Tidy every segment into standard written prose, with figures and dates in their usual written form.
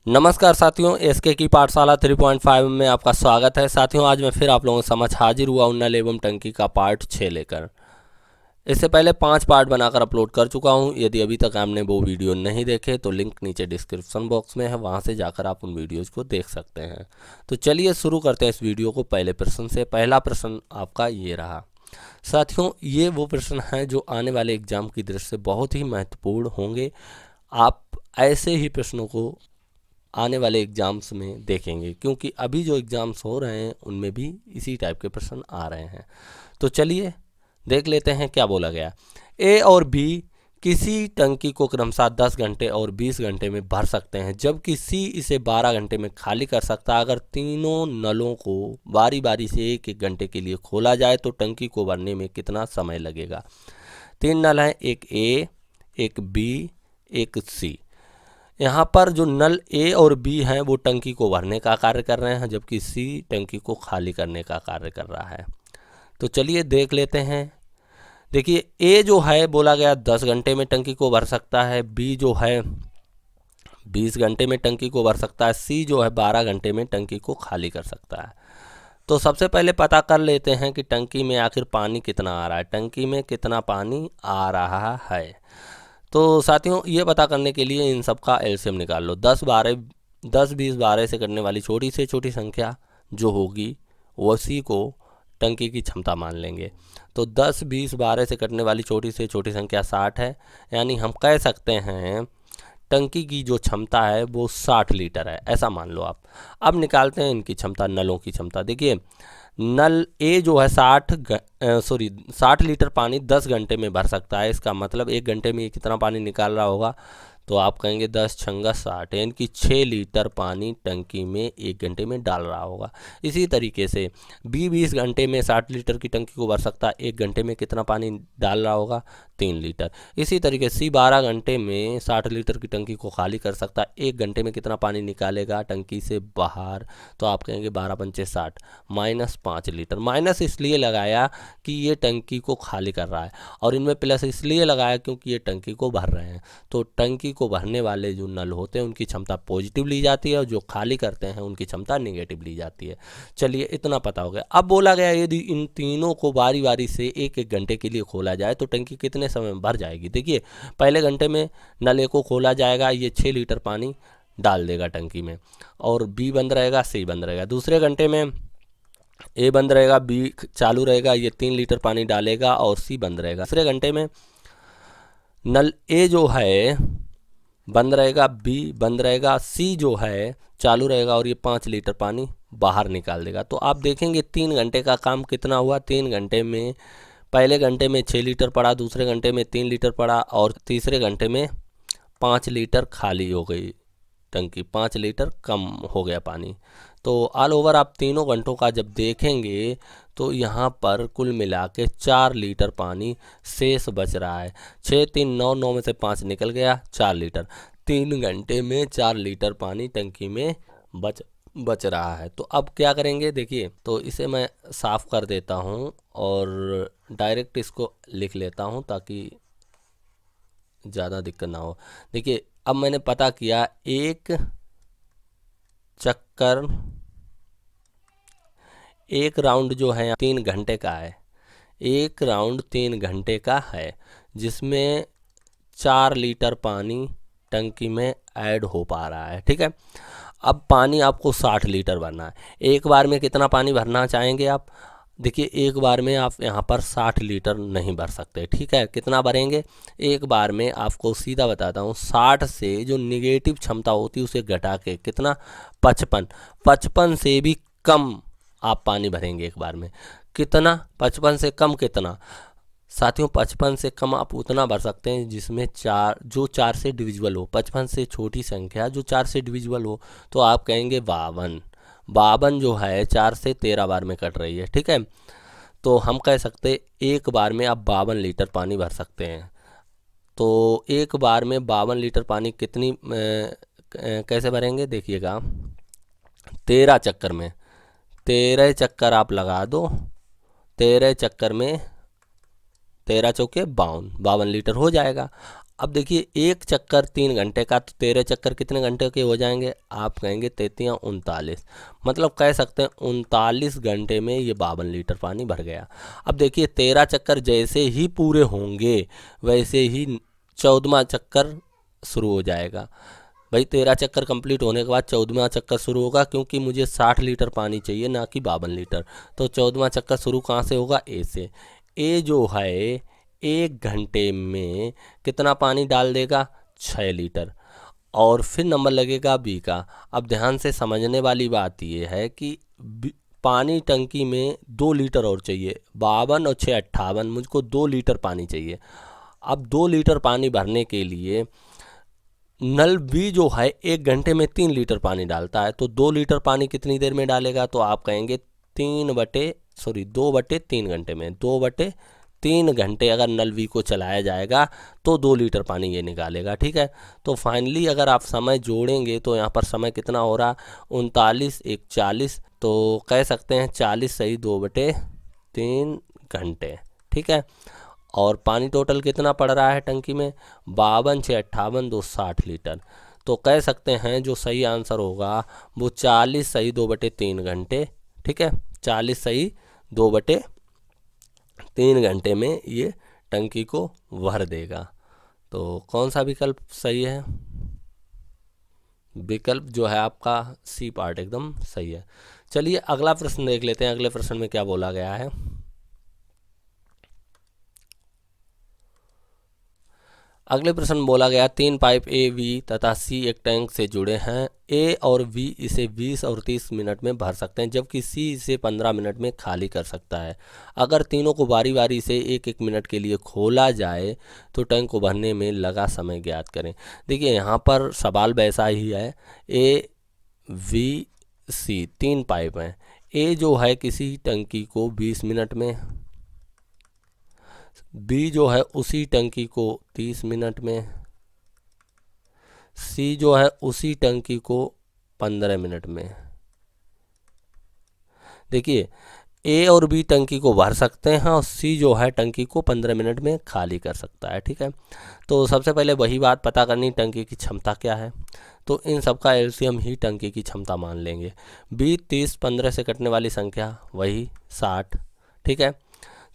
नमस्कार साथियों, एसके की पाठशाला 3.5 में आपका स्वागत है। साथियों, आज मैं फिर आप लोगों के समक्ष हाजिर हुआ हूं नल एवं टंकी का पार्ट 6 लेकर। इससे पहले 5 पार्ट बनाकर अपलोड कर चुका हूं। यदि अभी तक आपने वो वीडियो नहीं देखे तो लिंक नीचे डिस्क्रिप्शन बॉक्स में है, वहां से जाकर आप उन वीडियोज़ को देख सकते हैं। तो चलिए शुरू करते हैं इस वीडियो को पहले प्रश्न से। पहला प्रश्न आपका ये रहा। साथियों, ये वो प्रश्न हैं जो आने वाले एग्जाम की दृष्टि से बहुत ही महत्वपूर्ण होंगे। आप ऐसे ही प्रश्नों को आने वाले एग्ज़ाम्स में देखेंगे, क्योंकि अभी जो एग्ज़ाम्स हो रहे हैं उनमें भी इसी टाइप के प्रश्न आ रहे हैं। तो चलिए देख लेते हैं क्या बोला गया। ए और बी किसी टंकी को क्रमशः 10 घंटे और 20 घंटे में भर सकते हैं, जबकि सी इसे 12 घंटे में खाली कर सकता है। अगर तीनों नलों को बारी बारी से एक एक घंटे के लिए खोला जाए तो टंकी को भरने में कितना समय लगेगा। 3 नल हैं, एक ए, एक बी, एक सी। यहाँ पर जो नल ए और बी हैं वो टंकी को भरने का कार्य कर रहे हैं, जबकि सी टंकी को खाली करने का कार्य कर रहा है। तो चलिए देख लेते हैं। देखिए, ए जो है बोला गया 10 घंटे में टंकी को भर सकता है, बी जो है 20 घंटे में टंकी को भर सकता है, सी जो है 12 घंटे में टंकी को खाली कर सकता है। तो सबसे पहले पता कर लेते हैं कि टंकी में आखिर पानी कितना आ रहा है। टंकी में कितना पानी आ रहा है, तो साथियों ये पता करने के लिए इन सब का एलसीएम निकाल लो। 10 20 12 से करने वाली छोटी से छोटी संख्या जो होगी उसी को टंकी की क्षमता मान लेंगे। तो 10 20 12 से कटने वाली छोटी से छोटी संख्या 60 है, यानी हम कह सकते हैं टंकी की जो क्षमता है वो 60 लीटर है, ऐसा मान लो आप। अब निकालते हैं इनकी क्षमता, नलों की क्षमता। देखिए, नल ए जो है 60 लीटर पानी 10 घंटे में भर सकता है। इसका मतलब 1 घंटे में ये कितना पानी निकाल रहा होगा, तो आप कहेंगे 10 छंगा 60, यानी कि 6 लीटर पानी टंकी में 1 घंटे में डाल रहा होगा। इसी तरीके से बी 20 घंटे में 60 लीटर की टंकी को भर सकता है, 1 घंटे में कितना पानी डाल रहा होगा, 3 लीटर। इसी तरीके सी 12 घंटे में 60 लीटर की टंकी को खाली कर सकता है, 1 घंटे में कितना पानी निकालेगा टंकी से बाहर, तो आप कहेंगे 12 पंचे 60 माइनस 5 लीटर। माइनस इसलिए लगाया कि ये टंकी को खाली कर रहा है, और इनमें प्लस इसलिए लगाया क्योंकि ये टंकी को भर रहे हैं। तो टंकी को भरने वाले जो नल होते हैं उनकी क्षमता पॉजिटिव ली जाती है, और जो खाली करते हैं उनकी क्षमता नेगेटिव ली जाती है। चलिए इतना पता हो गया। अब बोला गया यदि इन तीनों को बारी बारी से एक एक घंटे के लिए खोला जाए तो टंकी कितने समय में भर जाएगी। देखिए, पहले घंटे में नल ए को खोला जाएगा, ये 6 लीटर पानी डाल देगा टंकी में, और बी बंद रहेगा, सी बंद रहेगा। दूसरे घंटे में ए बंद रहेगा, बी चालू रहेगा, ये 3 लीटर पानी डालेगा, और सी बंद रहेगा। तीसरे घंटे में नल ए जो है बंद रहेगा, बी बंद रहेगा, सी जो है चालू रहेगा, और ये 5 लीटर पानी बाहर निकाल देगा। तो आप देखेंगे 3 घंटे का काम कितना हुआ। 3 घंटे में पहले घंटे में 6 लीटर पड़ा, दूसरे घंटे में 3 लीटर पड़ा, और तीसरे घंटे में 5 लीटर खाली हो गई टंकी, 5 लीटर कम हो गया पानी। तो ऑल ओवर आप तीनों घंटों का जब देखेंगे तो यहाँ पर कुल मिला के 4 लीटर पानी शेष बच रहा है। 6 3 9, 9 में से 5 निकल गया, 4 लीटर। 3 घंटे में 4 लीटर पानी टंकी में बच रहा है। तो अब क्या करेंगे, देखिए, तो इसे मैं साफ़ कर देता हूँ और डायरेक्ट इसको लिख लेता हूँ ताकि ज़्यादा दिक्कत ना हो। देखिए, अब मैंने पता किया, एक राउंड जो है 3 घंटे का है। एक राउंड 3 घंटे का है, जिसमें 4 लीटर पानी टंकी में ऐड हो पा रहा है। ठीक है, अब पानी आपको 60 लीटर भरना है। एक बार में कितना पानी भरना चाहेंगे आप। देखिए, एक बार में आप यहाँ पर 60 लीटर नहीं भर सकते। ठीक है, कितना भरेंगे, एक बार में आपको सीधा बताता हूँ, 60 से जो निगेटिव क्षमता होती है उसे घटा के कितना, 55 से भी कम आप पानी भरेंगे एक बार में। कितना, 55 से कम कितना साथियों, 55 से कम आप उतना भर सकते हैं जिसमें 4 से डिविजिबल हो। 55 से छोटी संख्या जो 4 से डिविजिबल हो, तो आप कहेंगे 52। 52 जो है 4 से 13 बार में कट रही है। ठीक है, तो हम कह सकते एक बार में आप 52 लीटर पानी भर सकते हैं। तो एक बार में 52 लीटर पानी कितनी कैसे भरेंगे, देखिएगा, 13 चक्कर में, 13 चक्कर आप लगा दो। 13 चक्कर में 13 चौके 52 लीटर हो जाएगा। अब देखिए एक चक्कर 3 घंटे का, तो 13 चक्कर कितने घंटे के हो जाएंगे? आप कहेंगे 33 39, मतलब कह सकते हैं 39 घंटे में ये 52 लीटर पानी भर गया। अब देखिए 13 चक्कर जैसे ही पूरे होंगे वैसे ही 14वां चक्कर शुरू हो जाएगा। भाई 13 चक्कर कंप्लीट होने के बाद 14वां चक्कर शुरू होगा, क्योंकि मुझे 60 लीटर पानी चाहिए ना कि 52 लीटर। तो 14वां चक्कर शुरू कहाँ से होगा? ए से। ए जो है 1 घंटे में कितना पानी डाल देगा? 6 लीटर। और फिर नंबर लगेगा बी का। अब ध्यान से समझने वाली बात यह है कि पानी टंकी में 2 लीटर और चाहिए, 52 और 6 58, मुझको 2 लीटर पानी चाहिए। अब 2 लीटर पानी भरने के लिए नल बी जो है 1 घंटे में 3 लीटर पानी डालता है, तो 2 लीटर पानी कितनी देर में डालेगा? तो आप कहेंगे 2/3 घंटे में। 2/3 घंटे अगर नल बी को चलाया जाएगा तो 2 लीटर पानी ये निकालेगा। ठीक है, तो फाइनली अगर आप समय जोड़ेंगे तो यहाँ पर समय कितना हो रहा? 39 1 40, तो कह सकते हैं 40 सही 2/3 घंटे। ठीक है, और पानी टोटल कितना पड़ रहा है टंकी में? 52 6 58 2 60 लीटर। तो कह सकते हैं जो सही आंसर होगा वो 40 सही 2/3 घंटे। ठीक है, 40 सही 2/3 घंटे में ये टंकी को भर देगा। तो कौन सा विकल्प सही है? विकल्प जो है आपका सी पार्ट एकदम सही है। चलिए अगला प्रश्न देख लेते हैं, अगले प्रश्न में क्या बोला गया है। अगले प्रश्न बोला गया 3 पाइप ए बी तथा सी एक टैंक से जुड़े हैं। ए और बी इसे 20 और 30 मिनट में भर सकते हैं, जबकि सी इसे 15 मिनट में खाली कर सकता है। अगर तीनों को बारी बारी से 1 1 मिनट के लिए खोला जाए तो टैंक को भरने में लगा समय ज्ञात करें। देखिए यहाँ पर सवाल वैसा ही है। ए बी सी 3 पाइप हैं। ए जो है किसी टंकी को 20 मिनट में, बी जो है उसी टंकी को 30 मिनट में, सी जो है उसी टंकी को 15 मिनट में। देखिए ए और बी टंकी को भर सकते हैं और सी जो है टंकी को 15 मिनट में खाली कर सकता है। ठीक है, तो सबसे पहले वही बात पता करनी, टंकी की क्षमता क्या है। तो इन सब का एलसीएम ही टंकी की क्षमता मान लेंगे। बी 30 15 से कटने वाली संख्या वही 60। ठीक है,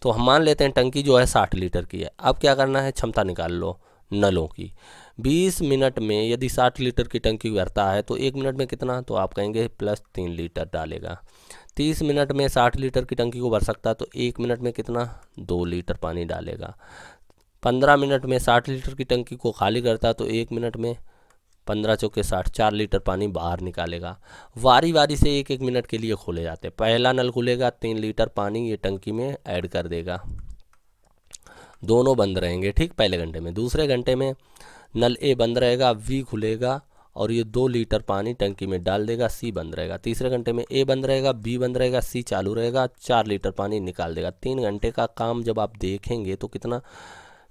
तो हम मान लेते हैं टंकी जो है 60 लीटर की है। अब क्या करना है? क्षमता निकाल लो नलों की। 20 मिनट में यदि 60 लीटर की टंकी भरता है तो 1 मिनट में कितना? तो आप कहेंगे +3 लीटर डालेगा। 30 मिनट में 60 लीटर की टंकी को भर सकता है तो 1 मिनट में कितना? 2 लीटर पानी डालेगा। 15 मिनट में 60 लीटर की टंकी को खाली करता है तो 1 मिनट में 15 चौके 60 4 लीटर पानी बाहर निकालेगा। वारी वारी से 1 1 मिनट के लिए खोले जाते हैं। पहला नल खुलेगा, 3 लीटर पानी ये टंकी में ऐड कर देगा, दोनों बंद रहेंगे। ठीक, पहले घंटे में। दूसरे घंटे में नल ए बंद रहेगा, वी खुलेगा और ये 2 लीटर पानी टंकी में डाल देगा, सी बंद रहेगा। तीसरे घंटे में ए बंद रहेगा, बी बंद रहेगा, सी चालू रहेगा, 4 लीटर पानी निकाल देगा। 3 घंटे का काम जब आप देखेंगे तो कितना?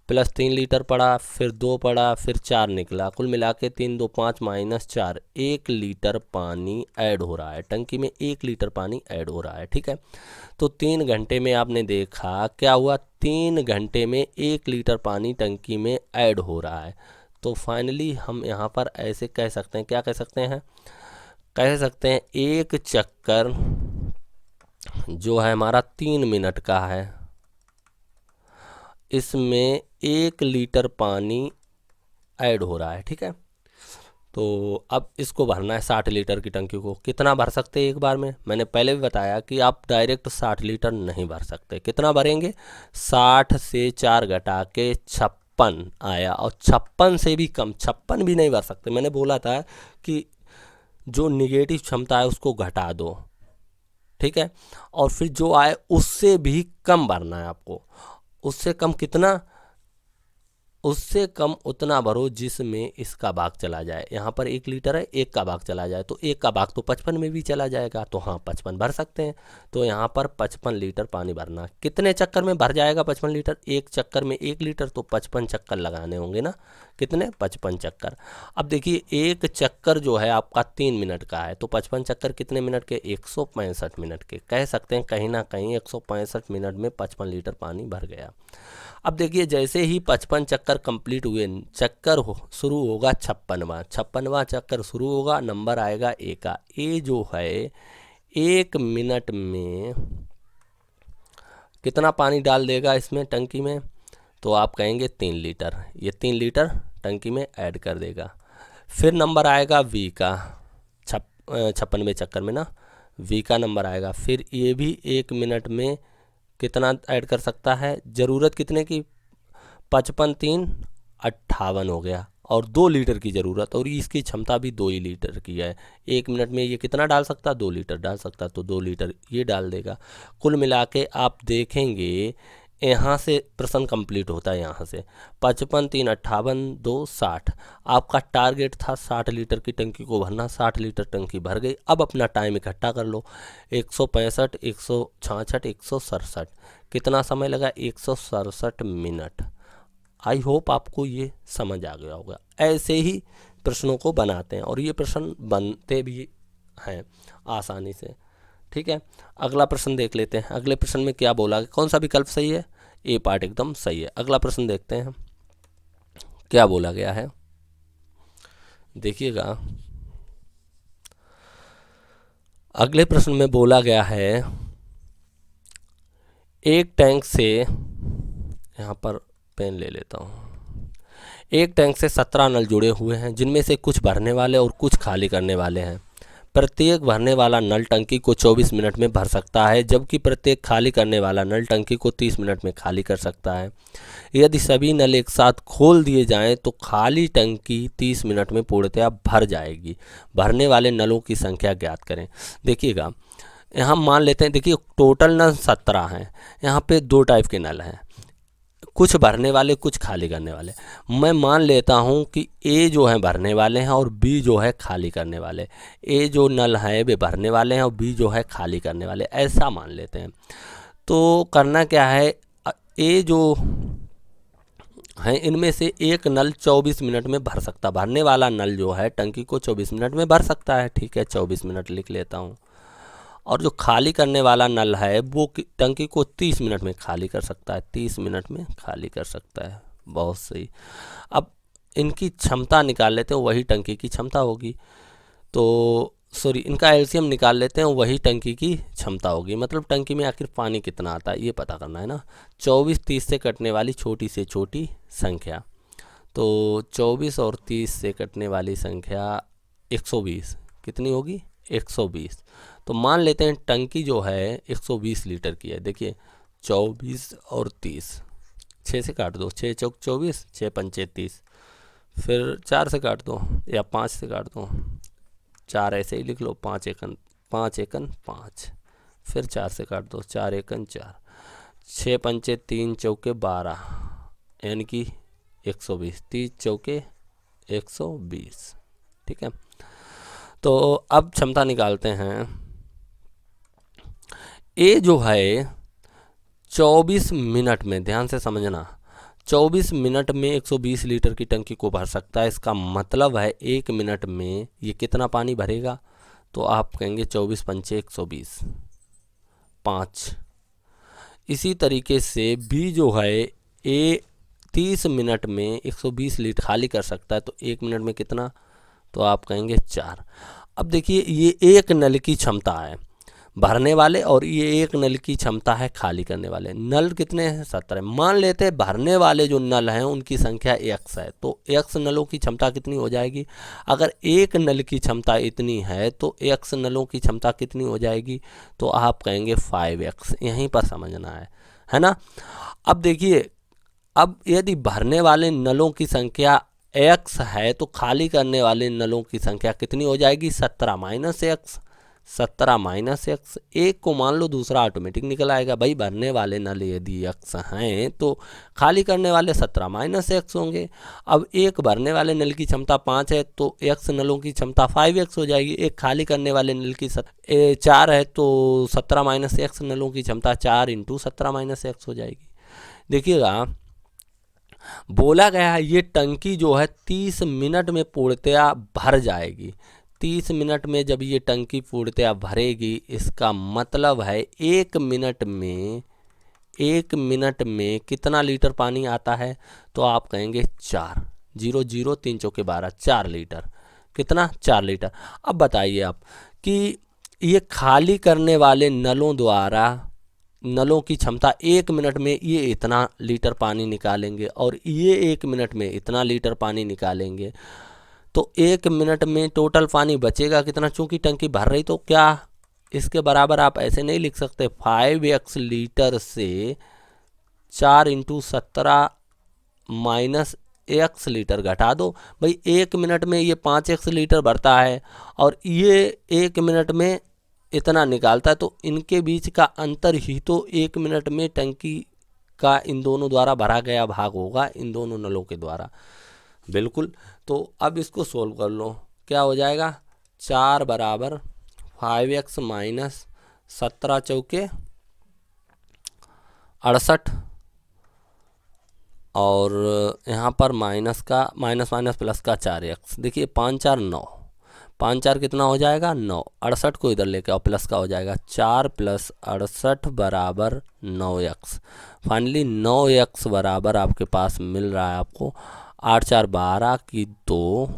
+3 लीटर पड़ा, फिर 2 पड़ा, फिर 4 निकला, कुल मिला के 3 2 5 -4 1 लीटर पानी ऐड हो रहा है टंकी में। 1 लीटर पानी ऐड हो रहा है। ठीक है, तो 3 घंटे में आपने देखा क्या हुआ? 3 घंटे में 1 लीटर पानी टंकी में ऐड हो रहा है। तो फाइनली हम यहाँ पर ऐसे कह सकते हैं, क्या कह सकते हैं? कह सकते हैं एक चक्कर जो है हमारा 3 मिनट का है, इसमें 1 लीटर पानी ऐड हो रहा है। ठीक है, तो अब इसको भरना है 60 लीटर की टंकी को। कितना भर सकते हैं एक बार में? मैंने पहले भी बताया कि आप डायरेक्ट 60 लीटर नहीं भर सकते। कितना भरेंगे? 60 से 4 घटा के 56 आया, और 56 से भी कम, 56 भी नहीं भर सकते। मैंने बोला था कि जो निगेटिव क्षमता है उसको घटा दो। ठीक है, और फिर जो आए उससे भी कम भरना है आपको। उससे कम कितना? उससे कम उतना भरो जिसमें इसका भाग चला जाए। यहाँ पर 1 लीटर है, 1 का भाग चला जाए तो 1 का भाग तो 55 में भी चला जाएगा, तो हाँ 55 भर सकते हैं। तो यहाँ पर 55 लीटर पानी भरना। कितने चक्कर में भर जाएगा 55 लीटर? एक चक्कर में 1 लीटर, तो 55 चक्कर लगाने होंगे ना, कितने 55 चक्कर। अब देखिए एक चक्कर जो है आपका 3 मिनट का है, तो 55 चक्कर कितने मिनट के 165 मिनट के, कह सकते हैं कहीं ना कहीं 165 मिनट में 55 लीटर पानी भर गया। अब देखिए जैसे ही 55 चक्कर कंप्लीट हुए, चक्कर शुरू होगा 56वां चक्कर शुरू होगा, नंबर आएगा ए का। ए जो है 1 मिनट में कितना पानी डाल देगा इसमें टंकी में, तो आप कहेंगे 3 लीटर। ये 3 लीटर टंकी में ऐड कर देगा। फिर नंबर आएगा वी का, 56वें चक्कर में ना वी का नंबर आएगा। फिर ये भी 1 मिनट में कितना ऐड कर सकता है, ज़रूरत कितने की 55 3 58 हो गया, और 2 लीटर की ज़रूरत, और इसकी क्षमता भी 2 ही लीटर की है। 1 मिनट में ये कितना डाल सकता, 2 लीटर डाल सकता, तो 2 लीटर ये डाल देगा। कुल मिला के आप देखेंगे यहाँ से प्रश्न कंप्लीट होता है। यहाँ से 55 3 58 2 60, आपका टारगेट था 60 लीटर की टंकी को भरना, 60 लीटर टंकी भर गई। अब अपना टाइम इकट्ठा कर लो, 165 166 167, कितना समय लगा 167 मिनट। आई होप आपको ये समझ आ गया होगा। ऐसे ही प्रश्नों को बनाते हैं और ये प्रश्न बनते भी हैं आसानी से। ठीक है, अगला प्रश्न देख लेते हैं। अगले प्रश्न में क्या बोला, कौन सा विकल्प सही है, ए पार्ट एकदम सही है। अगला प्रश्न देखते हैं क्या बोला गया है, देखिएगा। अगले प्रश्न में बोला गया है एक टैंक से, यहाँ पर पेन ले लेता हूँ, एक टैंक से 17 नल जुड़े हुए हैं जिनमें से कुछ भरने वाले और कुछ खाली करने वाले हैं। प्रत्येक भरने वाला नल टंकी को 24 मिनट में भर सकता है, जबकि प्रत्येक खाली करने वाला नल टंकी को 30 मिनट में खाली कर सकता है। यदि सभी नल एक साथ खोल दिए जाएं तो खाली टंकी 30 मिनट में पूर्णतया भर जाएगी। भरने वाले नलों की संख्या ज्ञात करें। देखिएगा यहाँ मान लेते हैं, देखिए टोटल नल 17 हैं, यहाँ पे 2 टाइप के नल हैं, कुछ भरने वाले कुछ खाली करने वाले। मैं मान लेता हूँ कि ए जो है भरने वाले हैं और बी जो है खाली करने वाले। ए जो नल है वे भरने वाले हैं और बी जो है खाली करने वाले, ऐसा मान लेते हैं। तो करना क्या है, ए जो है इनमें से एक नल 24 मिनट में भर सकता, भरने वाला नल जो है टंकी को 24 मिनट में भर सकता है। ठीक है, 24 मिनट लिख लेता हूँ। और जो खाली करने वाला नल है वो टंकी को 30 मिनट में खाली कर सकता है, 30 मिनट में खाली कर सकता है। बहुत सही। अब इनकी क्षमता निकाल लेते हैं, वही टंकी की क्षमता होगी। तो सॉरी, इनका एलसीएम निकाल लेते हैं, वही टंकी की क्षमता होगी। मतलब टंकी में आखिर पानी कितना आता है ये पता करना है ना। 24 30 से कटने वाली छोटी से छोटी संख्या, तो 24 और 30 से कटने वाली संख्या 120 कितनी होगी, 120। तो मान लेते हैं टंकी जो है 120 लीटर की है। देखिए 24 और 30, 6 से काट दो, 6 चौक 24, 6 पंचे 30, फिर 4 से काट दो या 5 से काट दो, 4 ऐसे ही लिख लो, 5 एकन 5, फिर 4 से काट दो, 4 एकन 4, 6 पंचे 3 चौके 12, यानी कि 120, 30 चौके 120। ठीक है, तो अब क्षमता निकालते हैं। ए जो है 24 मिनट में, ध्यान से समझना, 24 मिनट में 120 लीटर की टंकी को भर सकता है। इसका मतलब है 1 मिनट में ये कितना पानी भरेगा, तो आप कहेंगे 24 पंचे 120 5। इसी तरीके से बी जो है ए 30 मिनट में 120 लीटर खाली कर सकता है, तो 1 मिनट में कितना, तो आप कहेंगे 4। अब देखिए ये एक नल की क्षमता है भरने वाले और ये एक नल की क्षमता है खाली करने वाले। नल कितने हैं, 17। मान लेते हैं भरने वाले जो नल हैं उनकी संख्या x है, तो x नलों की क्षमता कितनी हो जाएगी। अगर एक नल की क्षमता इतनी है तो x नलों की क्षमता कितनी हो जाएगी, तो आप कहेंगे 5x। यहीं पर समझना है ना। अब देखिए, अब यदि भरने वाले नलों की संख्या x है तो खाली करने वाले नलों की संख्या कितनी हो जाएगी, 17 माइनस एक्स, 17 माइनस एक्स। एक को मान लो, दूसरा ऑटोमेटिक निकल आएगा। भाई भरने वाले नल यदि x हैं तो खाली करने वाले 17 माइनस एक्स होंगे। अब एक भरने वाले नल की क्षमता 5 है तो x नलों की क्षमता 5x हो जाएगी। एक खाली करने वाले नल की 4 है तो 17 माइनस एक्स नलों की क्षमता 4 × 17 माइनस एक्स हो जाएगी। देखिएगा बोला गया है ये टंकी जो है 30 मिनट में पूर्णतया भर जाएगी। 30 मिनट में जब ये टंकी पूर्णतया भरेगी, इसका मतलब है 1 मिनट में कितना लीटर पानी आता है, तो आप कहेंगे 4, 0 0 3 चौके 12, 4 लीटर। कितना? 4 लीटर। अब बताइए आप कि ये खाली करने वाले नलों द्वारा, नलों की क्षमता 1 मिनट में ये इतना लीटर पानी निकालेंगे और ये 1 मिनट में इतना लीटर पानी निकालेंगे, तो 1 मिनट में टोटल पानी बचेगा कितना? चूंकि टंकी भर रही, तो क्या इसके बराबर आप ऐसे नहीं लिख सकते 5x लीटर से 4 × 17 माइनस x लीटर घटा दो। भाई 1 मिनट में ये 5x लीटर भरता है और ये 1 मिनट में इतना निकालता है, तो इनके बीच का अंतर ही तो 1 मिनट में टंकी का इन दोनों द्वारा भरा गया भाग होगा, इन दोनों नलों के द्वारा। बिल्कुल। तो अब इसको सोल्व कर लो, क्या हो जाएगा? 4 बराबर 5x माइनस 17 चौके 68 और यहाँ पर माइनस माइनस प्लस का 4x। देखिए 5 4 9, 5 4 कितना हो जाएगा? 9। 68 को इधर लेके आओ, प्लस का हो जाएगा 4 + 68 बराबर 9x। फाइनली 9x बराबर आपके पास मिल रहा है आपको 8 4 12 की 2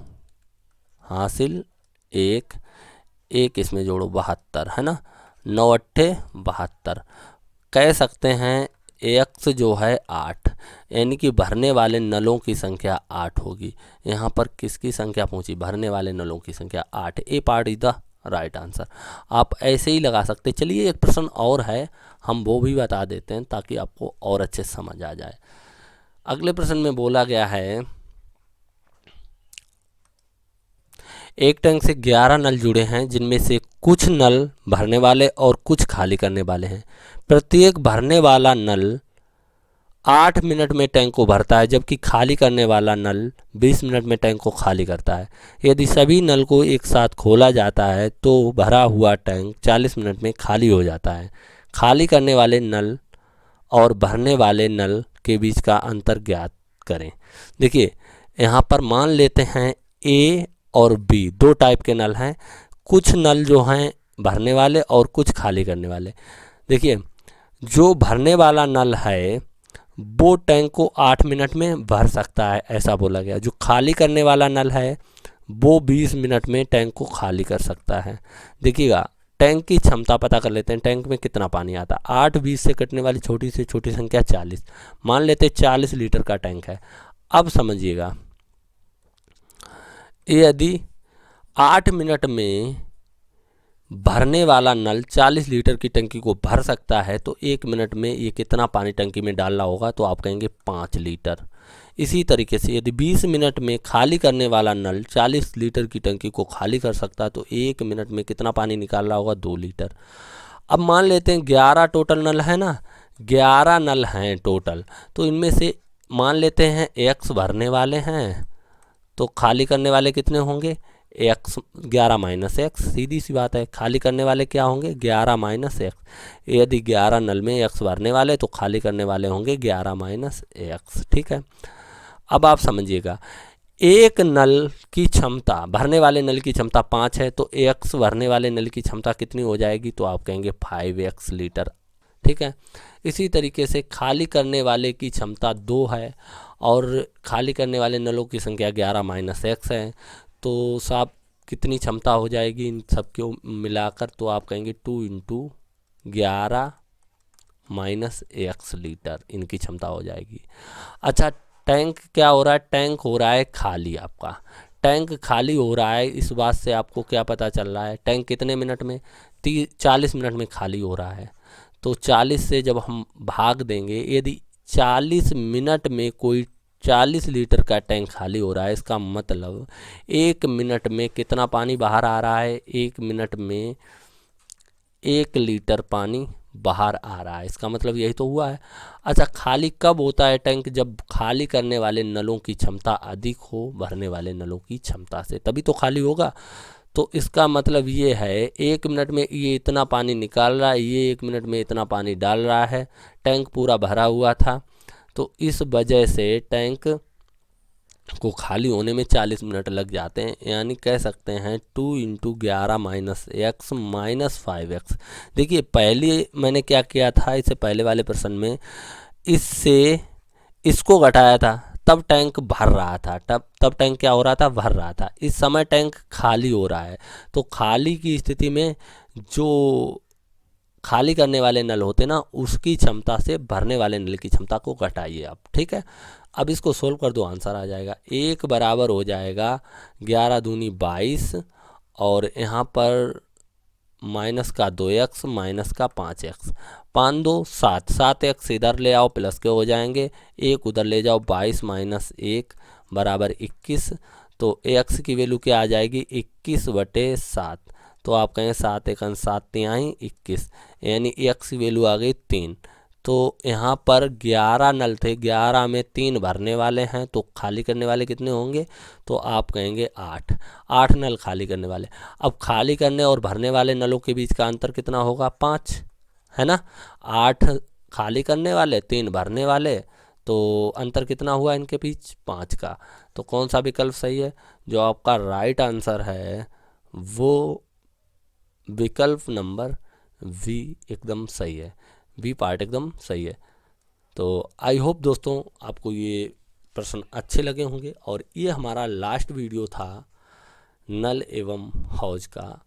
हासिल 1 1, इसमें जोड़ो 72, है ना। 9 8 72। कह सकते हैं x जो है 8, यानी कि भरने वाले नलों की संख्या 8 होगी। यहाँ पर किसकी संख्या पहुँची? भरने वाले नलों की संख्या 8। A part is the right answer. आप ऐसे ही लगा सकते। चलिए एक प्रश्न और है, हम वो भी बता देते हैं ताकि आपको और अच्छे समझ आ जाए। अगले प्रश्न में बोला गया है एक टैंक से 11 नल जुड़े हैं, जिनमें से कुछ नल भरने वाले और कुछ खाली करने वाले हैं। प्रत्येक भरने वाला नल 8 मिनट में टैंक को भरता है, जबकि खाली करने वाला नल 20 मिनट में टैंक को खाली करता है। यदि सभी नल को एक साथ खोला जाता है तो भरा हुआ टैंक 40 मिनट में खाली हो जाता है। खाली करने वाले नल और भरने वाले नल के बीच का अंतर ज्ञात करें। देखिए यहाँ पर मान लेते हैं ए और बी दो टाइप के नल हैं। कुछ नल जो हैं भरने वाले और कुछ खाली करने वाले। देखिए जो भरने वाला नल है वो टैंक को 8 मिनट में भर सकता है, ऐसा बोला गया। जो खाली करने वाला नल है वो 20 मिनट में टैंक को खाली कर सकता है। देखिएगा टैंक की क्षमता पता कर लेते हैं, टैंक में कितना पानी आता है। 8 20 से कटने वाली छोटी से छोटी संख्या 40, मान लेते 40 लीटर का टैंक है। अब समझिएगा यदि 8 मिनट में भरने वाला नल 40 लीटर की टंकी को भर सकता है तो 1 मिनट में ये कितना पानी टंकी में डालना होगा, तो आप कहेंगे 5 लीटर। इसी तरीके से यदि 20 मिनट में खाली करने वाला नल 40 लीटर की टंकी को खाली कर सकता है तो 1 मिनट में कितना पानी निकालना होगा, 2 लीटर। अब मान लेते हैं 11 टोटल नल है ना, 11 नल हैं टोटल, तो इनमें से मान लेते हैं x भरने वाले हैं तो खाली करने वाले कितने होंगे, x 11 माइनस एक्स। सीधी सी बात है, खाली करने वाले क्या होंगे, 11 माइनस एक्स। यदि 11 नल में x भरने वाले तो खाली करने वाले होंगे 11 माइनस एक्स। ठीक है। अब आप समझिएगा एक नल की क्षमता, भरने वाले नल की क्षमता 5 है तो x भरने वाले नल की क्षमता कितनी हो जाएगी, तो आप कहेंगे 5x लीटर। ठीक है। इसी तरीके से खाली करने वाले की क्षमता 2 है और खाली करने वाले नलों की संख्या 11 माइनस एक्स है, तो साहब कितनी क्षमता हो जाएगी इन सब को मिलाकर, तो आप कहेंगे 2 × 11 माइनस एक्स लीटर इनकी क्षमता हो जाएगी। अच्छा टैंक क्या हो रहा है, टैंक हो रहा है खाली। आपका टैंक खाली हो रहा है, इस बात से आपको क्या पता चल रहा है, टैंक कितने मिनट में, 40 मिनट में खाली हो रहा है। तो 40 से जब हम भाग देंगे, यदि 40 मिनट में कोई 40 लीटर का टैंक खाली हो रहा है, इसका मतलब 1 मिनट में कितना पानी बाहर आ रहा है, 1 मिनट में 1 लीटर पानी बाहर आ रहा है। इसका मतलब यही तो हुआ है। अच्छा खाली कब होता है टैंक, जब खाली करने वाले नलों की क्षमता अधिक हो भरने वाले नलों की क्षमता से, तभी तो खाली होगा। तो इसका मतलब ये है 1 मिनट में ये इतना पानी निकाल रहा है, ये 1 मिनट में इतना पानी डाल रहा है। टैंक पूरा भरा हुआ था तो इस वजह से टैंक को खाली होने में 40 मिनट लग जाते हैं, यानी कह सकते हैं 2 × 11 - x - 5x। देखिए पहले मैंने क्या किया था, इससे पहले वाले प्रश्न में इससे इसको घटाया था, तब टैंक भर रहा था, तब टैंक क्या हो रहा था, भर रहा था। इस समय टैंक खाली हो रहा है, तो खाली की स्थिति में जो खाली करने वाले नल होते ना, उसकी क्षमता से भरने वाले नल की क्षमता को घटाइए आप। ठीक है, अब इसको सोल्व कर दो, आंसर आ जाएगा। 1 बराबर हो जाएगा 11 दूनी 22, और यहाँ पर माइनस का 2x माइनस का 5x, 5 2 7, 7x इधर ले आओ प्लस के हो जाएंगे, 1 उधर ले जाओ, 22 माइनस 1 बराबर 21। तो x की वैल्यू क्या आ जाएगी, 21/7। तो आप कहें 7 × 7 तिहाई 21, यानी x की वैल्यू आ गई 3। तो यहाँ पर 11 नल थे, 11 में 3 भरने वाले हैं, तो खाली करने वाले कितने होंगे, तो आप कहेंगे 8 नल खाली करने वाले। अब खाली करने और भरने वाले नलों के बीच का अंतर कितना होगा, 5 है ना। 8 खाली करने वाले, 3 भरने वाले, तो अंतर कितना हुआ इनके बीच, 5 का। तो कौन सा विकल्प सही है, जो आपका राइट आंसर है वो विकल्प नंबर वी एकदम सही है, बी पार्ट एकदम सही है। तो आई होप दोस्तों आपको ये प्रश्न अच्छे लगे होंगे, और ये हमारा लास्ट वीडियो था नल एवं हौज का।